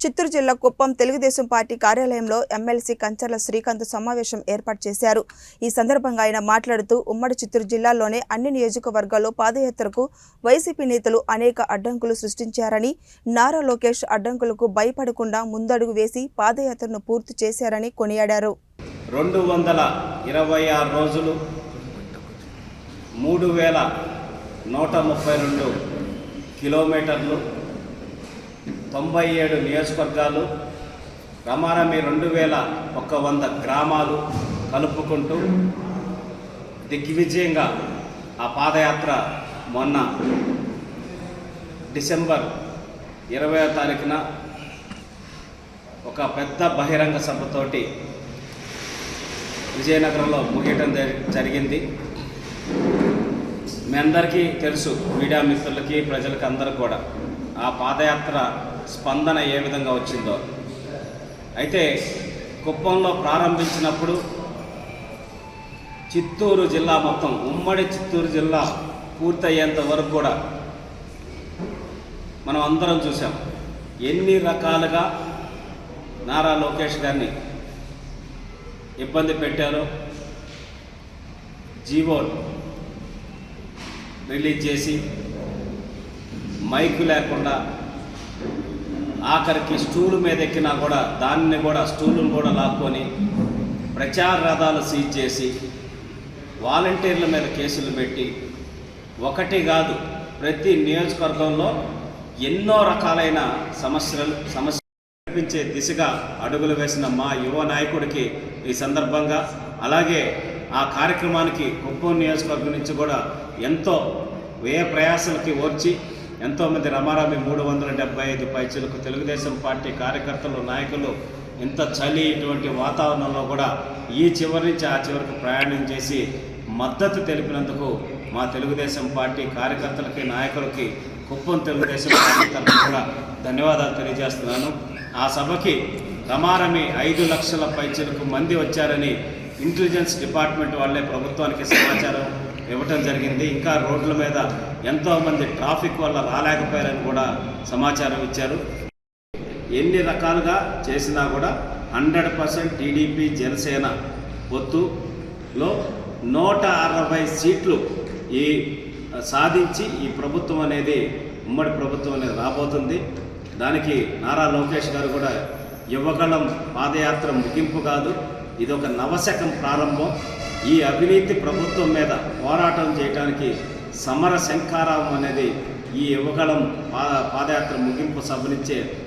చిత్తూరు జిల్లా కుప్పం తెలుగుదేశం పార్టీ కార్యాలయంలో ఎమ్మెల్సీ కంచర్ల శ్రీకాంత్ సమావేశం ఏర్పాటు చేశారు. ఈ సందర్భంగా ఆయన మాట్లాడుతూ ఉమ్మడి చిత్తూరు జిల్లాలోనే అన్ని నియోజకవర్గాల్లో పాదయాత్రకు వైసీపీ నేతలు అనేక అడ్డంకులు సృష్టించారని, నారా లోకేష్ అడ్డంకులకు భయపడకుండా ముందడుగు వేసి పాదయాత్రను పూర్తి చేశారని కొనియాడారు. 226 రోజులు 3132 కిలోమీటర్లు 97 నియోజకవర్గాలు రమారమి 2100 గ్రామాలు కలుపుకుంటూ దిగ్విజయంగా ఆ పాదయాత్ర మొన్న డిసెంబర్ 20వ తారీఖున ఒక పెద్ద బహిరంగ సభతోటి విజయనగరంలో ముగియటం జరిగింది. మీ అందరికీ తెలుసు, మీడియా మిత్రులకి ప్రజలకి అందరికీ కూడా ఆ పాదయాత్ర స్పందన ఏ విధంగా వచ్చిందో. అయితే కుప్పంలో ప్రారంభించినప్పుడు చిత్తూరు జిల్లా మొత్తం, ఉమ్మడి చిత్తూరు జిల్లా పూర్తయ్యేంత వరకు కూడా మనం అందరం చూసాం ఎన్ని రకాలుగా నారా లోకేష్ గారిని ఇబ్బంది పెట్టారో. జీవో రిలీజ్ చేసి మైకు లేకుండా ఆఖరికి స్టూలు మీద ఎక్కినా కూడా దాన్ని కూడా స్టూలును కూడా లాక్కొని ప్రచార రథాలు సీజ్ చేసి వాలంటీర్ల మీద కేసులు పెట్టి ఒకటి కాదు ప్రతి నియోజకవర్గంలో ఎన్నో రకాలైన సమస్యలు కల్పించే దిశగా అడుగులు వేసిన మా యువ నాయకుడికి ఈ సందర్భంగా, అలాగే ఆ కార్యక్రమానికి కుప్పం నియోజకవర్గం నుంచి కూడా ఎంతో వ్యయ ప్రయాసాలకి ఓర్చి ఎంతోమంది రమారమి 375 పైచలకు తెలుగుదేశం పార్టీ కార్యకర్తలు, నాయకులు ఇంత చలి ఇటువంటి వాతావరణంలో కూడా ఈ చివరి నుంచి ఆ చివరికి ప్రయాణం చేసి మద్దతు తెలిపినందుకు మా తెలుగుదేశం పార్టీ కార్యకర్తలకి, నాయకులకి కుప్పం తెలుగుదేశం పార్టీ తరఫున కూడా ధన్యవాదాలు తెలియజేస్తున్నాను. ఆ సభకి రమారమి 5 లక్షల పైచలకు మంది వచ్చారని ఇంటెలిజెన్స్ డిపార్ట్మెంట్ వాళ్ళే ప్రభుత్వానికి సమాచారం ఇవ్వటం జరిగింది. ఇంకా రోడ్ల మీద ఎంతోమంది ట్రాఫిక్ వల్ల రాలేకపోయారని కూడా సమాచారం ఇచ్చారు. ఎన్ని రకాలుగా చేసినా కూడా 100% టీడీపీ జనసేన పొత్తులో 160 సీట్లు సాధించి ఈ ప్రభుత్వం అనేది, ఉమ్మడి ప్రభుత్వం అనేది రాబోతుంది. దానికి నారా లోకేష్ గారు కూడా యువగళం పాదయాత్ర ముగింపు కాదు, ఇది ఒక నవశకం ప్రారంభం. ఈ అవినీతి ప్రభుత్వం మీద పోరాటం చేయడానికి సమర శంఖారావం అనేది ఈ యువగళం పాదయాత్ర ముగింపు సభ నుంచే